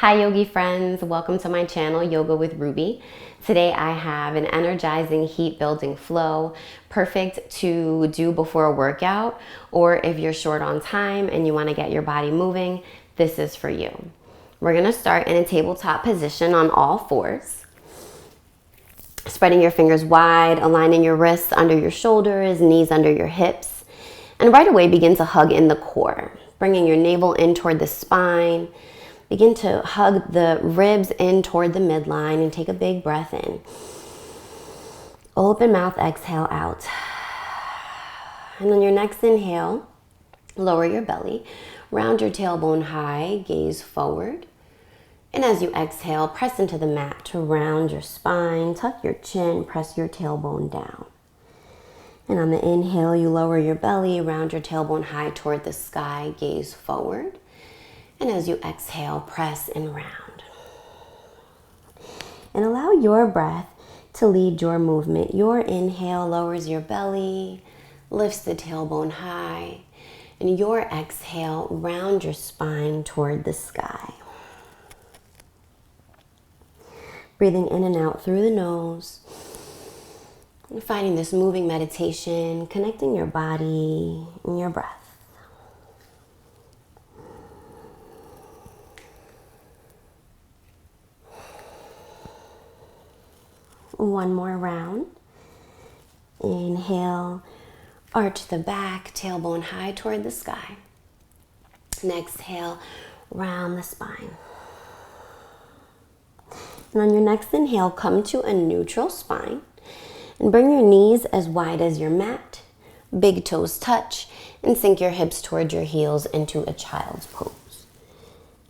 Hi yogi friends, welcome to my channel, Yoga with Ruby. Today I have an energizing heat building flow, perfect to do before a workout, or if you're short on time and you want to get your body moving, this is for you. We're going to start in a tabletop position on all fours. Spreading your fingers wide, aligning your wrists under your shoulders, knees under your hips, and right away begin to hug in the core, bringing your navel in toward the spine. Begin to hug the ribs in toward the midline and take a big breath in. Open mouth, exhale out. And on your next inhale, lower your belly, round your tailbone high, gaze forward. And as you exhale, press into the mat to round your spine, tuck your chin, press your tailbone down. And on the inhale, you lower your belly, round your tailbone high toward the sky, gaze forward. And as you exhale, press and round. And allow your breath to lead your movement. Your inhale lowers your belly, lifts the tailbone high, and your exhale, round your spine toward the sky. Breathing in and out through the nose. And finding this moving meditation, connecting your body and your breath. One more round. Inhale, arch the back, tailbone high toward the sky. And exhale, round the spine. And on your next inhale, come to a neutral spine and bring your knees as wide as your mat. Big toes touch and sink your hips toward your heels into a child's pose.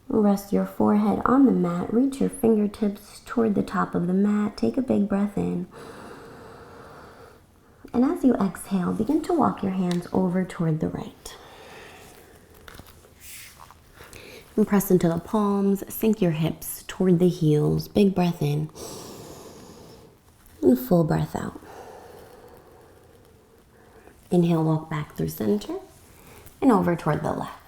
Rest your forehead on the mat. Reach your fingertips toward the top of the mat. Take a big breath in. And as you exhale, begin to walk your hands over toward the right. And press into the palms. Sink your hips toward the heels. Big breath in. And full breath out. Inhale, walk back through center and over toward the left.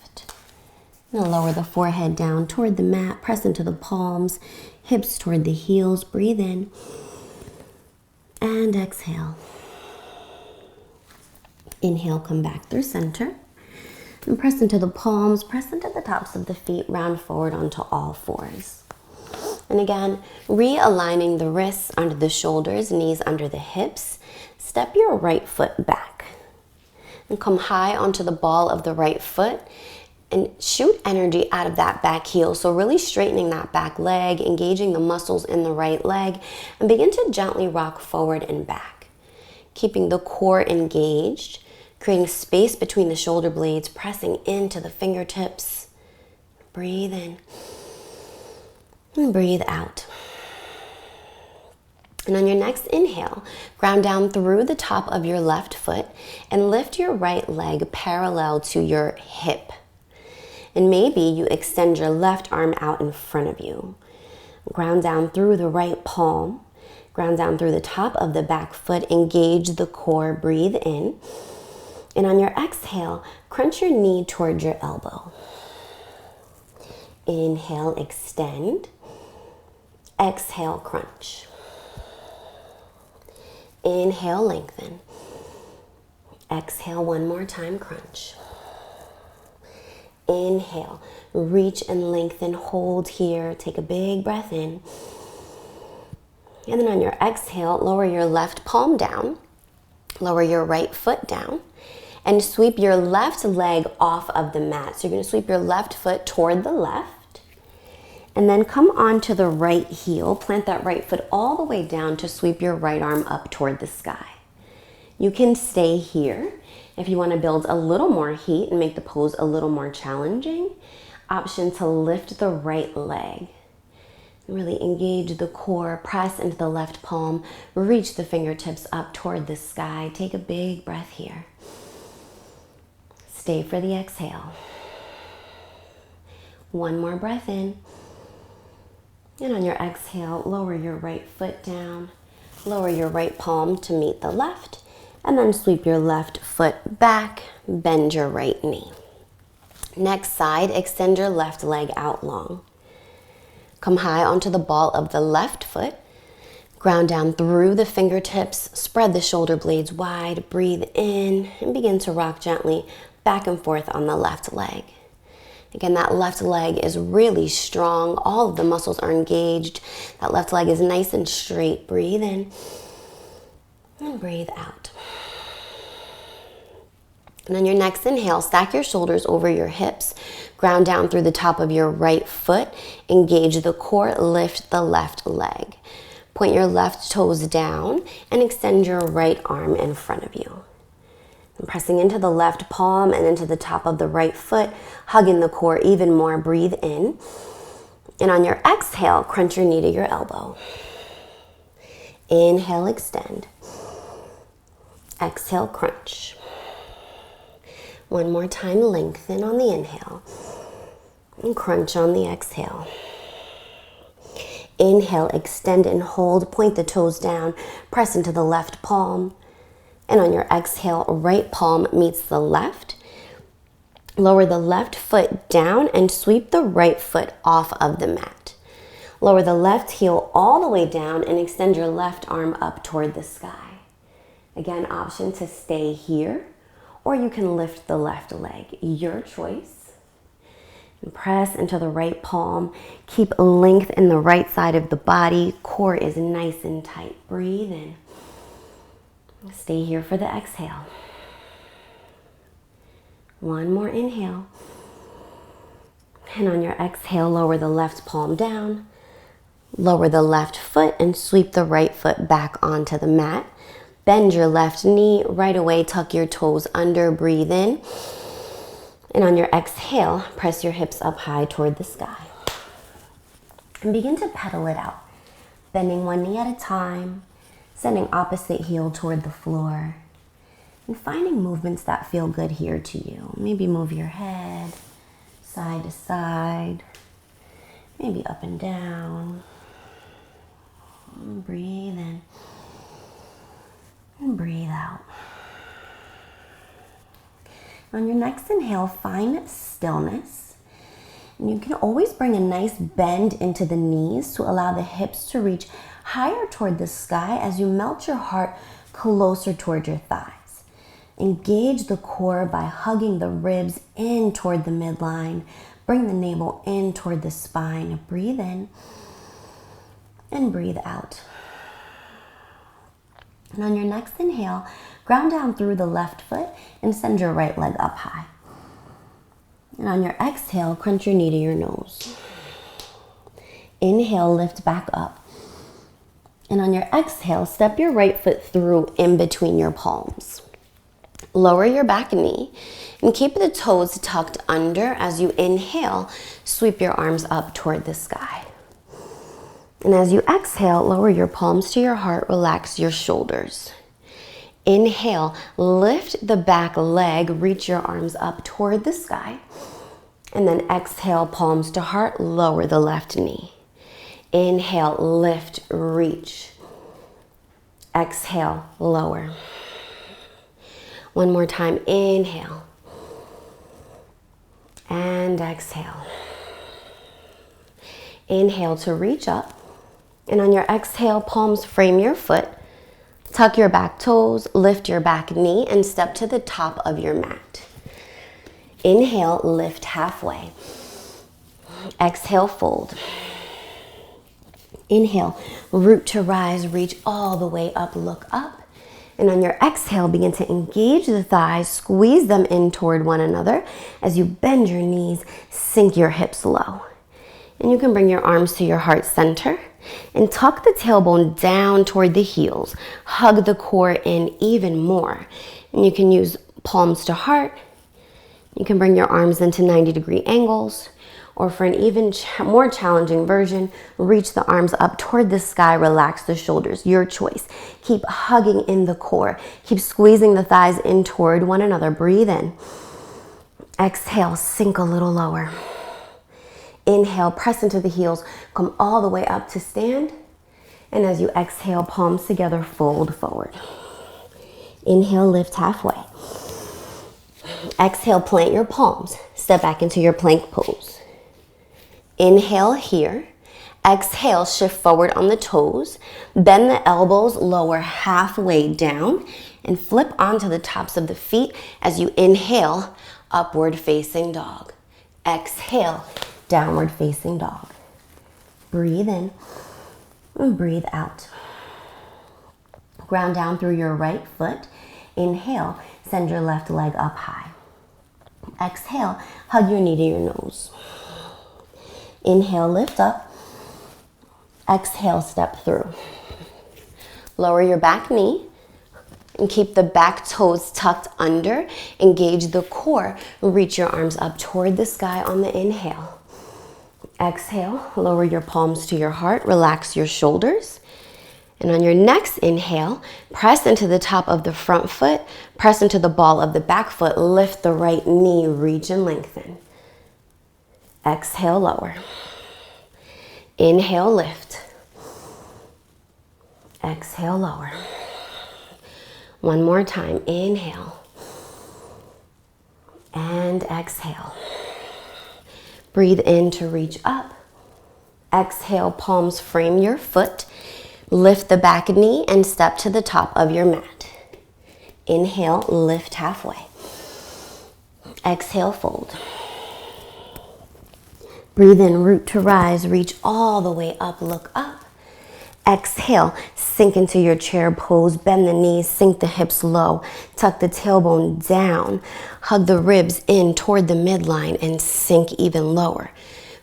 Now lower the forehead down toward the mat, press into the palms, hips toward the heels, breathe in, and exhale. Inhale, come back through center, and press into the palms, press into the tops of the feet, round forward onto all fours. And again, realigning the wrists under the shoulders, knees under the hips, step your right foot back, and come high onto the ball of the right foot, and shoot energy out of that back heel. So really straightening that back leg, engaging the muscles in the right leg, and begin to gently rock forward and back. Keeping the core engaged, creating space between the shoulder blades, pressing into the fingertips. Breathe in and breathe out. And on your next inhale, ground down through the top of your left foot and lift your right leg parallel to your hip. And maybe you extend your left arm out in front of you. Ground down through the right palm. Ground down through the top of the back foot. Engage the core. Breathe in. And on your exhale, crunch your knee toward your elbow. Inhale, extend. Exhale, crunch. Inhale, lengthen. Exhale, one more time, crunch. Inhale, reach and lengthen, hold here, take a big breath in. And then on your exhale, lower your left palm down, lower your right foot down, and sweep your left leg off of the mat. So you're going to sweep your left foot toward the left, and then come onto the right heel, plant that right foot all the way down to sweep your right arm up toward the sky. You can stay here. If you want to build a little more heat and make the pose a little more challenging, option to lift the right leg. Really engage the core, press into the left palm, reach the fingertips up toward the sky. Take a big breath here. Stay for the exhale. One more breath in. And on your exhale, lower your right foot down, lower your right palm to meet the left, and then sweep your left foot back, bend your right knee. Next side, extend your left leg out long. Come high onto the ball of the left foot. Ground down through the fingertips. Spread the shoulder blades wide. Breathe in and begin to rock gently back and forth on the left leg. Again, that left leg is really strong. All of the muscles are engaged. That left leg is nice and straight. Breathe in and breathe out. And on your next inhale, stack your shoulders over your hips. Ground down through the top of your right foot. Engage the core. Lift the left leg. Point your left toes down and extend your right arm in front of you. And pressing into the left palm and into the top of the right foot, hugging the core even more. Breathe in. And on your exhale, crunch your knee to your elbow. Inhale, extend. Exhale, crunch. One more time, lengthen on the inhale. And crunch on the exhale. Inhale, extend and hold. Point the toes down. Press into the left palm. And on your exhale, right palm meets the left. Lower the left foot down and sweep the right foot off of the mat. Lower the left heel all the way down and extend your left arm up toward the sky. Again, option to stay here, or you can lift the left leg. Your choice. And press into the right palm. Keep length in the right side of the body. Core is nice and tight. Breathe in. Stay here for the exhale. One more inhale. And on your exhale, lower the left palm down. Lower the left foot and sweep the right foot back onto the mat. Bend your left knee. Right away, tuck your toes under. Breathe in. And on your exhale, press your hips up high toward the sky. And begin to pedal it out. Bending one knee at a time. Sending opposite heel toward the floor. And finding movements that feel good here to you. Maybe move your head side to side. Maybe up and down. And breathe in. And breathe out. On your next inhale, find stillness. And you can always bring a nice bend into the knees to allow the hips to reach higher toward the sky as you melt your heart closer toward your thighs. Engage the core by hugging the ribs in toward the midline. Bring the navel in toward the spine. Breathe in and breathe out. And on your next inhale, ground down through the left foot and send your right leg up high. And on your exhale, crunch your knee to your nose. Inhale, lift back up. And on your exhale, step your right foot through in between your palms. Lower your back knee and keep the toes tucked under. As you inhale, sweep your arms up toward the sky. And as you exhale, lower your palms to your heart, relax your shoulders. Inhale, lift the back leg, reach your arms up toward the sky. And then exhale, palms to heart, lower the left knee. Inhale, lift, reach. Exhale, lower. One more time, inhale. And exhale. Inhale to reach up. And on your exhale, palms frame your foot. Tuck your back toes, lift your back knee, and step to the top of your mat. Inhale, lift halfway. Exhale, fold. Inhale, root to rise, reach all the way up, look up. And on your exhale, begin to engage the thighs, squeeze them in toward one another. As you bend your knees, sink your hips low. And you can bring your arms to your heart center and tuck the tailbone down toward the heels. Hug the core in even more. And you can use palms to heart. You can bring your arms into 90-degree angles. Or for an even more challenging version, reach the arms up toward the sky, relax the shoulders, your choice. Keep hugging in the core. Keep squeezing the thighs in toward one another. Breathe in. Exhale, sink a little lower. Inhale, press into the heels, come all the way up to stand. And as you exhale, palms together, fold forward. Inhale, lift halfway. Exhale, plant your palms. Step back into your plank pose. Inhale here. Exhale, shift forward on the toes. Bend the elbows, lower halfway down, and flip onto the tops of the feet as you inhale, upward facing dog. Exhale, downward facing dog. Breathe in and breathe out. Ground down through your right foot. Inhale, send your left leg up high. Exhale, hug your knee to your nose. Inhale, lift up. Exhale, step through. Lower your back knee and keep the back toes tucked under. Engage the core. Reach your arms up toward the sky on the inhale. Exhale, lower your palms to your heart. Relax your shoulders. And on your next inhale, press into the top of the front foot. Press into the ball of the back foot. Lift the right knee. Reach and lengthen. Exhale, lower. Inhale, lift. Exhale, lower. One more time. Inhale. And exhale. Breathe in to reach up. Exhale, palms frame your foot. Lift the back knee and step to the top of your mat. Inhale, lift halfway. Exhale, fold. Breathe in, root to rise, reach all the way up, look up. Exhale, sink into your chair pose, bend the knees, sink the hips low, tuck the tailbone down, hug the ribs in toward the midline and sink even lower.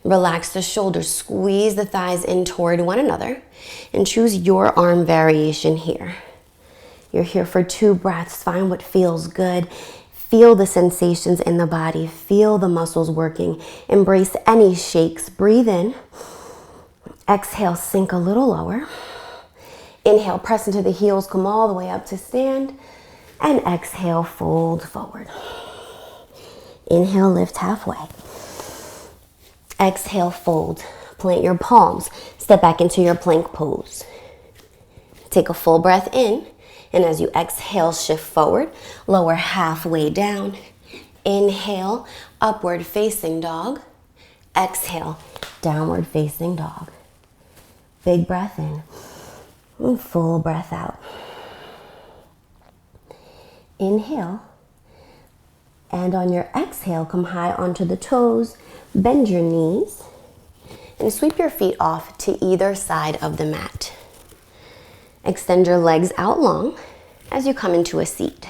Relax the shoulders, squeeze the thighs in toward one another and choose your arm variation here. You're here for 2 breaths, find what feels good. Feel the sensations in the body, feel the muscles working. Embrace any shakes, breathe in. Exhale, sink a little lower. Inhale, press into the heels, come all the way up to stand. And exhale, fold forward. Inhale, lift halfway. Exhale, fold. Plant your palms. Step back into your plank pose. Take a full breath in. And as you exhale, shift forward. Lower halfway down. Inhale, upward facing dog. Exhale, downward facing dog. Big breath in. And full breath out. Inhale. And on your exhale, come high onto the toes. Bend your knees and sweep your feet off to either side of the mat. Extend your legs out long as you come into a seat.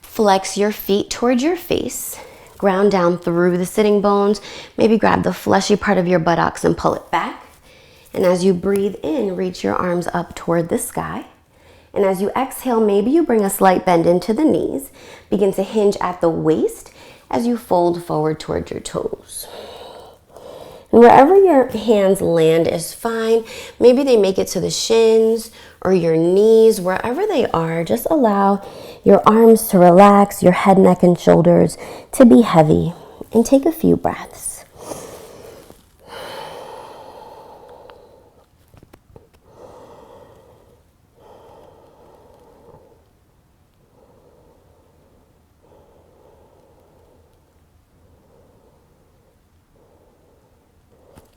Flex your feet towards your face. Ground down through the sitting bones. Maybe grab the fleshy part of your buttocks and pull it back. And as you breathe in, reach your arms up toward the sky. And as you exhale, maybe you bring a slight bend into the knees. Begin to hinge at the waist as you fold forward towards your toes. And wherever your hands land is fine. Maybe they make it to the shins or your knees, wherever they are, just allow your arms to relax, your head, neck, and shoulders to be heavy, and take a few breaths.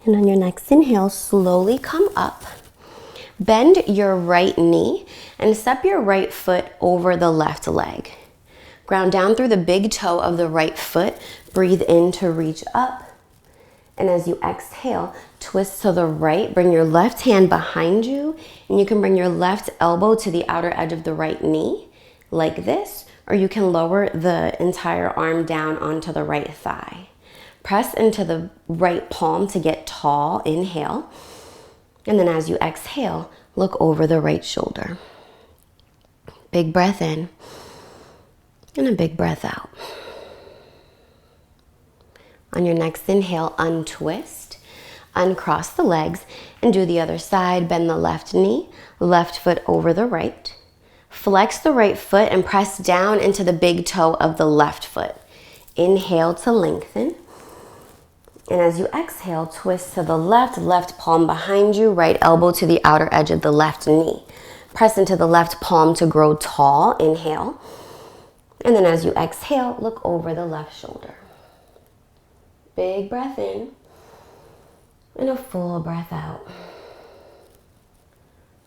And on your next inhale, slowly come up. Bend your right knee and step your right foot over the left leg. Ground down through the big toe of the right foot. Breathe in to reach up. And as you exhale, twist to the right. Bring your left hand behind you. And you can bring your left elbow to the outer edge of the right knee, like this. Or you can lower the entire arm down onto the right thigh. Press into the right palm to get tall. Inhale. And then as you exhale, look over the right shoulder. Big breath in and a big breath out. On your next inhale, untwist, uncross the legs, and do the other side. Bend the left knee, left foot over the right. Flex the right foot and press down into the big toe of the left foot. Inhale to lengthen. And as you exhale, twist to the left palm behind you, right elbow to the outer edge of the left knee. Press into the left palm to grow tall. Inhale. And then as you exhale, look over the left shoulder. Big breath in And a full breath out.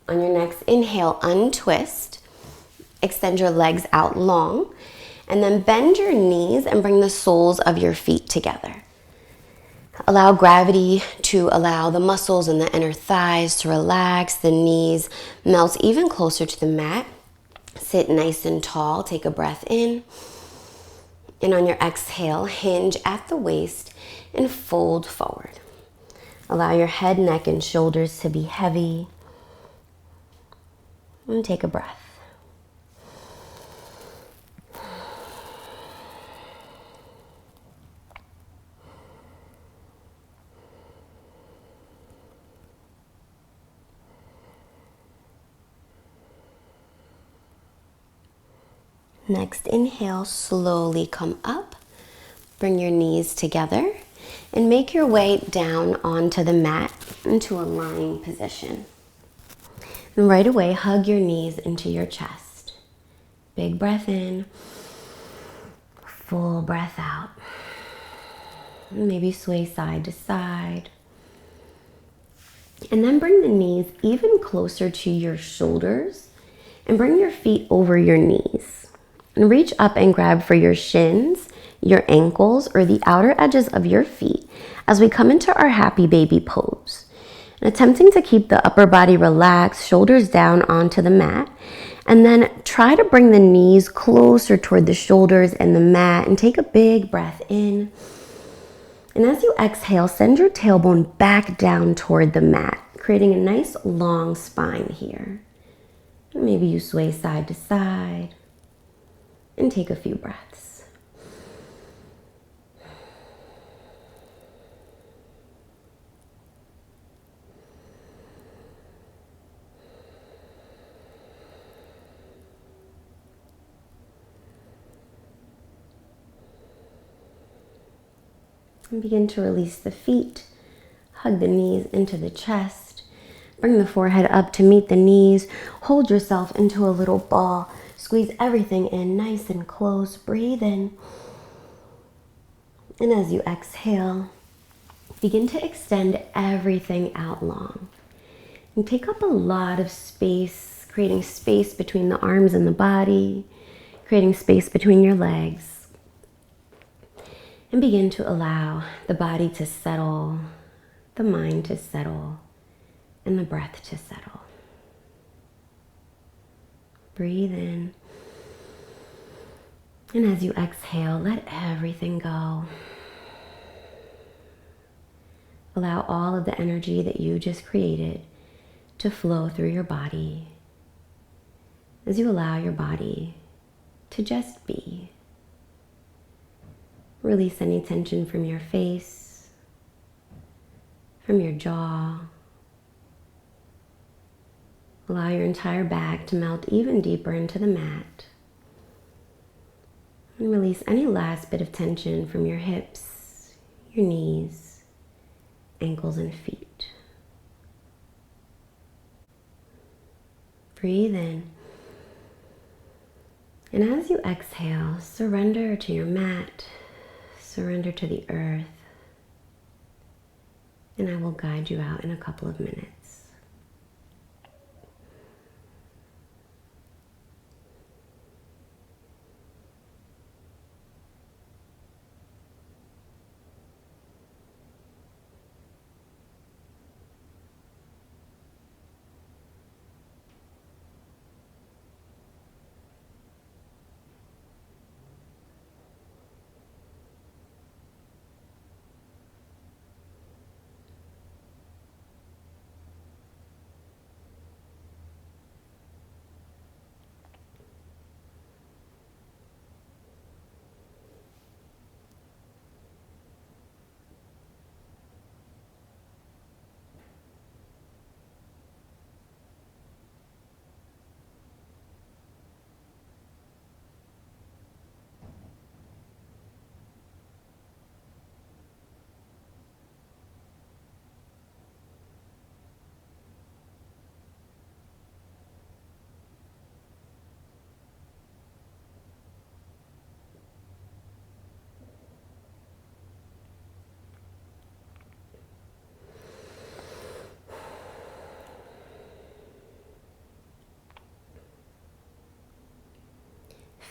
On your next inhale, untwist. Extend your legs out long. And then bend your knees and bring the soles of your feet together. Allow gravity to allow the muscles in the inner thighs to relax. The knees melt even closer to the mat. Sit nice and tall. Take a breath in. And on your exhale, hinge at the waist and fold forward. Allow your head, neck, and shoulders to be heavy. And take a breath. Next inhale, slowly come up. Bring your knees together and make your way down onto the mat into a lying position. And right away, hug your knees into your chest. Big breath in, full breath out. And maybe sway side to side. And then bring the knees even closer to your shoulders and bring your feet over your knees. And reach up and grab for your shins, your ankles, or the outer edges of your feet as we come into our happy baby pose. And attempting to keep the upper body relaxed, shoulders down onto the mat. And then try to bring the knees closer toward the shoulders and the mat and take a big breath in. And as you exhale, send your tailbone back down toward the mat, creating a nice long spine here. And maybe you sway side to side. And take a few breaths. And begin to release the feet. Hug the knees into the chest. Bring the forehead up to meet the knees. Hold yourself into a little ball. Squeeze everything in nice and close. Breathe in. And as you exhale, begin to extend everything out long. And take up a lot of space, creating space between the arms and the body, creating space between your legs. And begin to allow the body to settle, the mind to settle, and the breath to settle. Breathe in. And as you exhale, let everything go. Allow all of the energy that you just created to flow through your body as you allow your body to just be. Release any tension from your face, from your jaw. Allow your entire back to melt even deeper into the mat. And release any last bit of tension from your hips, your knees, ankles, and feet. Breathe in. And as you exhale, surrender to your mat, surrender to the earth, and I will guide you out in a couple of minutes.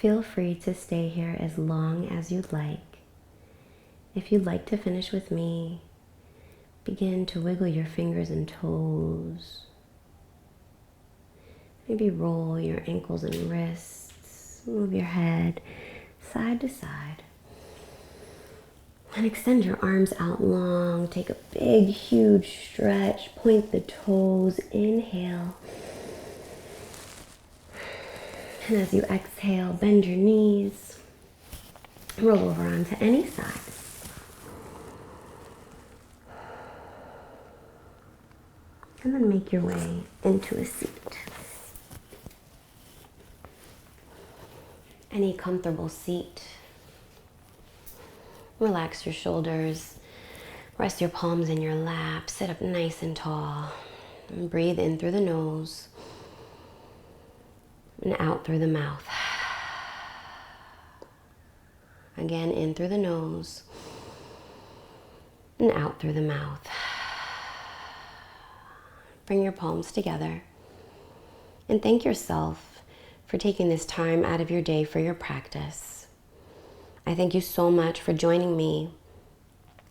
Feel free to stay here as long as you'd like. If you'd like to finish with me, begin to wiggle your fingers and toes. Maybe roll your ankles and wrists. Move your head side to side. And extend your arms out long. Take a big, huge stretch. Point the toes. Inhale. And as you exhale, bend your knees. Roll over onto any side. And then make your way into a seat. Any comfortable seat. Relax your shoulders. Rest your palms in your lap. Sit up nice and tall. And breathe in through the nose and out through the mouth. Again, in through the nose and out through the mouth. Bring your palms together and thank yourself for taking this time out of your day for your practice. I thank you so much for joining me,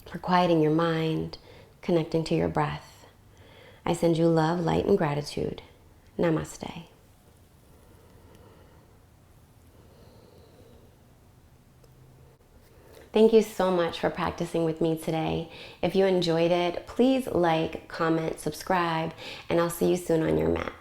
for quieting your mind, connecting to your breath. I send you love, light, and gratitude. Namaste. Thank you so much for practicing with me today. If you enjoyed it, please like, comment, subscribe, and I'll see you soon on your mat.